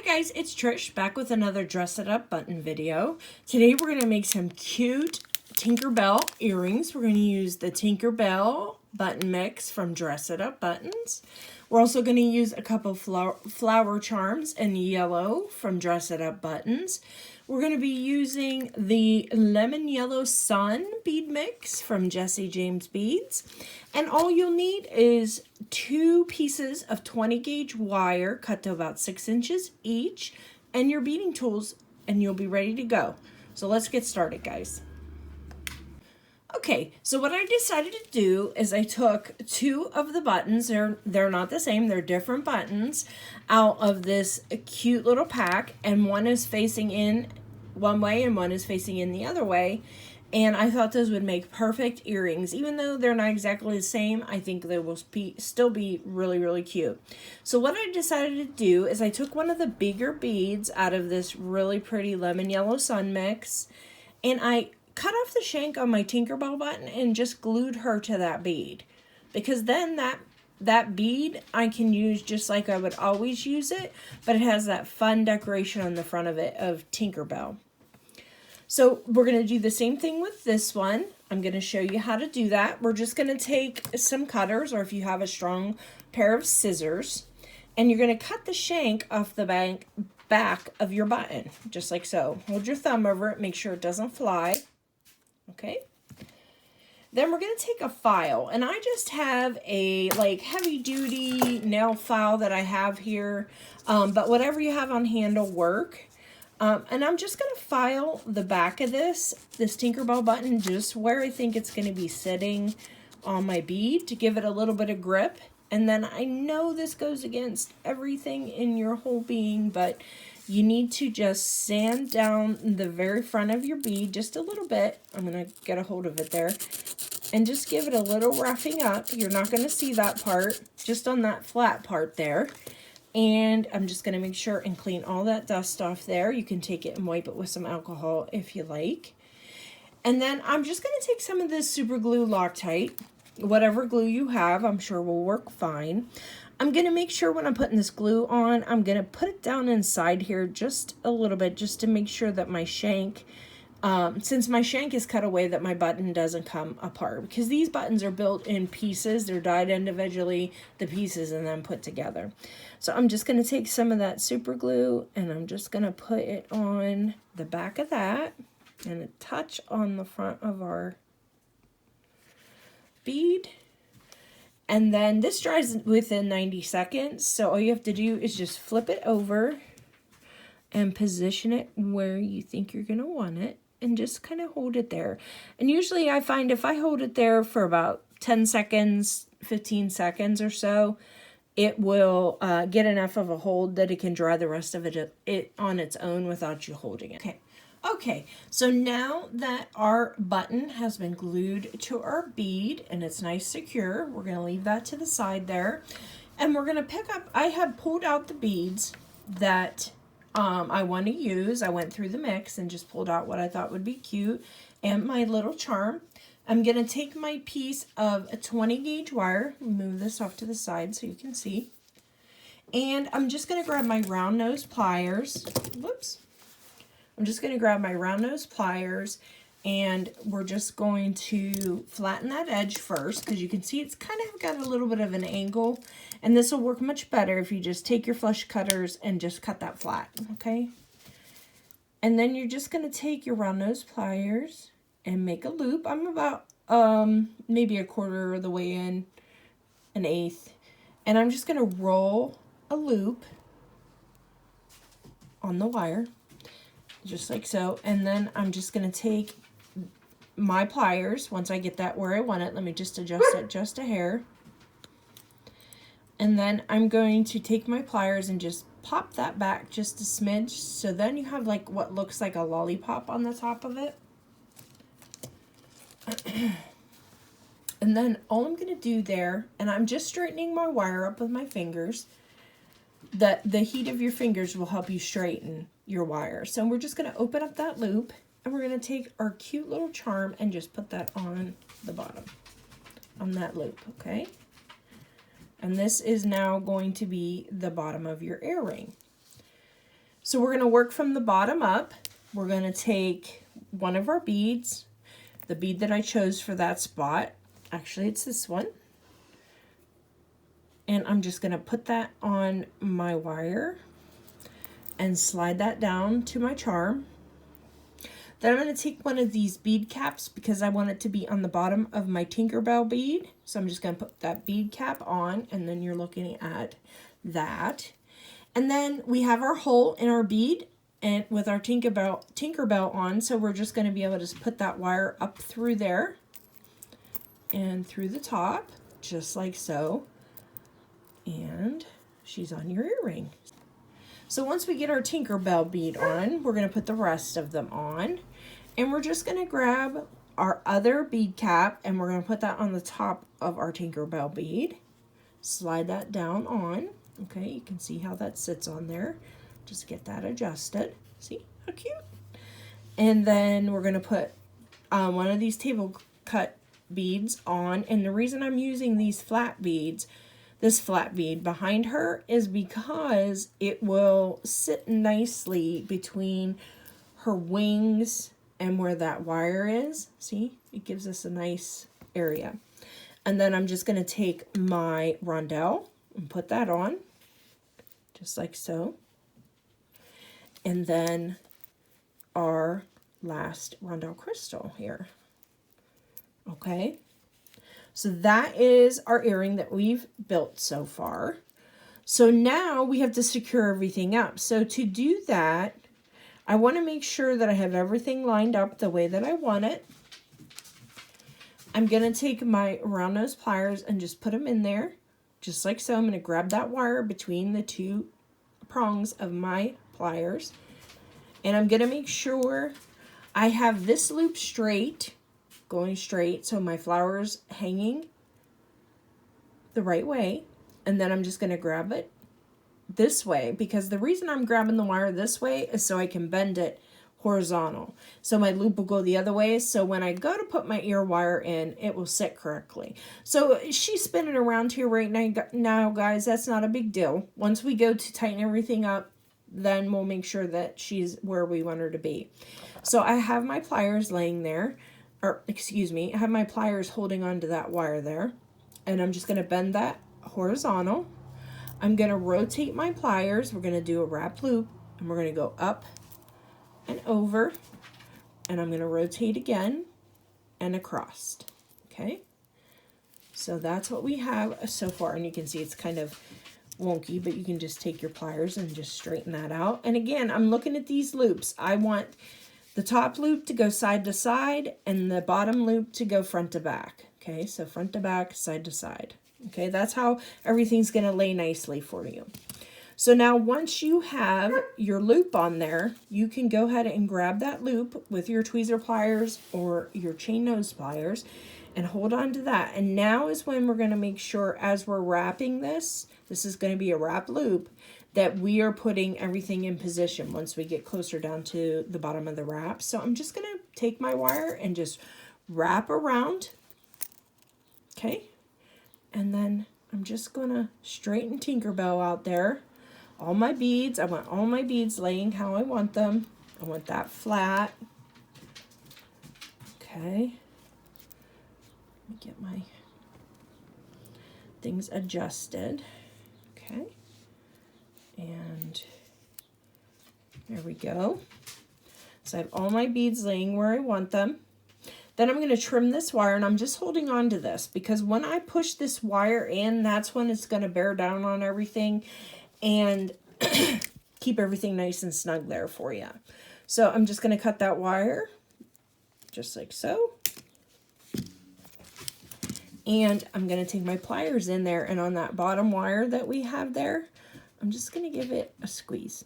guys, it's Trish back with another Dress It Up button video. Today we're going to make some cute Tinkerbell earrings. We're going to use the Tinkerbell button mix from Dress It Up Buttons. We're also going to use a couple flower charms in yellow from Dress It Up Buttons. We're going to be using the Lemon Yellow Sun bead mix from Jesse James Beads. And all you'll need is 2 pieces of 20 gauge wire cut to about 6 inches each and your beading tools, and you'll be ready to go. So let's get started, guys. Okay, so what I decided to do is I took 2 of the buttons, they're not the same, they're different buttons, out of this cute little pack, and one is facing in one way and one is facing in the other way. And I thought those would make perfect earrings. Even though they're not exactly the same, I think they will still be really, really cute. So what I decided to do is I took one of the bigger beads out of this really pretty Lemon Yellow Sun mix, and I cut off the shank on my Tinkerbell button and just glued her to that bead. Because then that bead I can use just like I would always use it, but it has that fun decoration on the front of it of Tinkerbell. So we're going to do the same thing with this one. I'm going to show you how to do that. We're just going to take some cutters, or if you have a strong pair of scissors, and you're going to cut the shank off the back of your button, just like so. Hold your thumb over it, make sure it doesn't fly. Okay. Then we're going to take a file, and I just have a heavy duty nail file that I have here, but whatever you have on hand will work. And I'm just going to file the back of this Tinkerbell button just where I think it's going to be sitting on my bead to give it a little bit of grip. And then I know this goes against everything in your whole being, but you need to just sand down the very front of your bead just a little bit. I'm going to get a hold of it there. And just give it a little roughing up. You're not going to see that part, just on that flat part there. And I'm just going to make sure and clean all that dust off there. You can take it and wipe it with some alcohol if you like. And then I'm just going to take some of this super glue Loctite. Whatever glue you have, I'm sure will work fine. I'm going to make sure when I'm putting this glue on, I'm going to put it down inside here just a little bit, just to make sure that my shank, since my shank is cut away, that my button doesn't come apart. Because these buttons are built in pieces. They're dyed individually, the pieces, and then put together. So I'm just going to take some of that super glue, and I'm just going to put it on the back of that, and a touch on the front of our bead. And then this dries within 90 seconds. So all you have to do is just flip it over and position it where you think you're going to want it, and just kind of hold it there. And usually I find if I hold it there for about 10 seconds, 15 seconds or so, it will get enough of a hold that it can dry the rest of it on its own without you holding it. Okay, so now that our button has been glued to our bead and it's nice secure, we're going to leave that to the side there. And we're going to pick up, I have pulled out the beads that I want to use. I went through the mix and just pulled out what I thought would be cute, and my little charm. I'm going to take my piece of a 20 gauge wire, move this off to the side so you can see, and I'm just going to grab my round nose pliers. Whoops. I'm just going to grab my round nose pliers, and we're just going to flatten that edge first, because you can see it's kind of got a little bit of an angle, and this will work much better if you just take your flush cutters and just cut that flat, okay? And then you're just going to take your round nose pliers and make a loop. I'm about maybe a quarter of the way in, an eighth, and I'm just going to roll a loop on the wire, just like so. And then I'm just going to take my pliers, once I get that where I want it, let me just adjust it just a hair. And then I'm going to take my pliers and just pop that back just a smidge, so then you have like what looks like a lollipop on the top of it. And then all I'm going to do there, and I'm just straightening my wire up with my fingers. The heat of your fingers will help you straighten your wire. So we're just going to open up that loop, and we're going to take our cute little charm and just put that on the bottom, on that loop, okay? And this is now going to be the bottom of your earring. So we're going to work from the bottom up. We're going to take one of our beads, the bead that I chose for that spot. Actually, it's this one. And I'm just going to put that on my wire and slide that down to my charm. Then I'm going to take one of these bead caps because I want it to be on the bottom of my Tinkerbell bead. So I'm just going to put that bead cap on, and then you're looking at that. And then we have our hole in our bead and with our Tinkerbell on, so we're just going to be able to put that wire up through there and through the top, just like so. And she's on your earring. So once we get our Tinkerbell bead on, we're going to put the rest of them on. And we're just going to grab our other bead cap and we're going to put that on the top of our Tinkerbell bead. Slide that down on. Okay, you can see how that sits on there. Just get that adjusted. See how cute? And then we're going to put one of these table cut beads on. And the reason I'm using these flat beads, this flat bead behind her, is because it will sit nicely between her wings and where that wire is. See, it gives us a nice area. And then I'm just going to take my rondelle and put that on, just like so. And then our last rondelle crystal here. Okay. So that is our earring that we've built so far. So now we have to secure everything up. So to do that, I want to make sure that I have everything lined up the way that I want it. I'm going to take my round nose pliers and just put them in there, just like so. I'm going to grab that wire between the two prongs of my pliers. And I'm going to make sure I have this loop straight, going straight, so my flower's hanging the right way. And then I'm just going to grab it this way, because the reason I'm grabbing the wire this way is so I can bend it horizontal. So my loop will go the other way, so when I go to put my ear wire in, it will sit correctly. So she's spinning around here right now, guys. That's not a big deal. Once we go to tighten everything up, then we'll make sure that she's where we want her to be. So I have my pliers laying there, or excuse me, I have my pliers holding onto that wire there, and I'm just going to bend that horizontal. I'm going to rotate my pliers. We're going to do a wrap loop, and we're going to go up and over, and I'm going to rotate again and across. Okay, so that's what we have so far, and you can see it's kind of wonky, but you can just take your pliers and just straighten that out. And again, I'm looking at these loops. I want the top loop to go side to side and the bottom loop to go front to back. Okay, so front to back, side to side. Okay, that's how everything's going to lay nicely for you. So now once you have your loop on there, you can go ahead and grab that loop with your tweezer pliers or your chain nose pliers and hold on to that. And now is when we're going to make sure, as we're wrapping this is going to be a wrap loop, that we are putting everything in position once we get closer down to the bottom of the wrap. So I'm just going to take my wire and just wrap around. Okay. And then I'm just going to straighten Tinkerbell out there. All my beads, I want all my beads laying how I want them. I want that flat. Okay. Let me get my things adjusted. Okay. And there we go. So I have all my beads laying where I want them. Then I'm going to trim this wire, and I'm just holding on to this because when I push this wire in, that's when it's going to bear down on everything and keep everything nice and snug there for you. So I'm just going to cut that wire just like so. And I'm going to take my pliers in there, and on that bottom wire that we have there, I'm just going to give it a squeeze.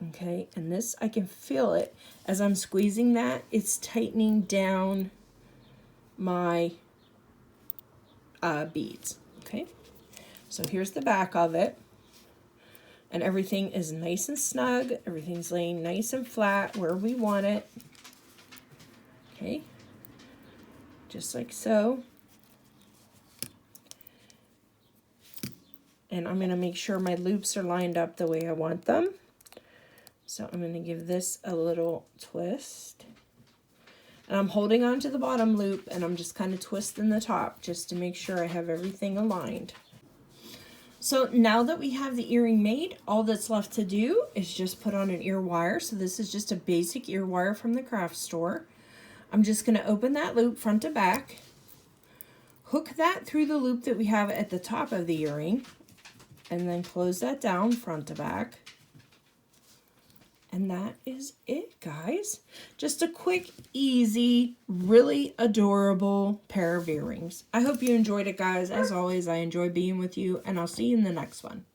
Okay, and this, I can feel it as I'm squeezing that. It's tightening down my beads. Okay, so here's the back of it. And everything is nice and snug. Everything's laying nice and flat where we want it. Okay, just like so. And I'm going to make sure my loops are lined up the way I want them. So I'm going to give this a little twist. And I'm holding on to the bottom loop and I'm just kind of twisting the top just to make sure I have everything aligned. So now that we have the earring made, all that's left to do is just put on an ear wire. So this is just a basic ear wire from the craft store. I'm just going to open that loop front to back, hook that through the loop that we have at the top of the earring, and then close that down front to back. And that is it, guys. Just a quick, easy, really adorable pair of earrings. I hope you enjoyed it, guys. As always, I enjoy being with you, and I'll see you in the next one.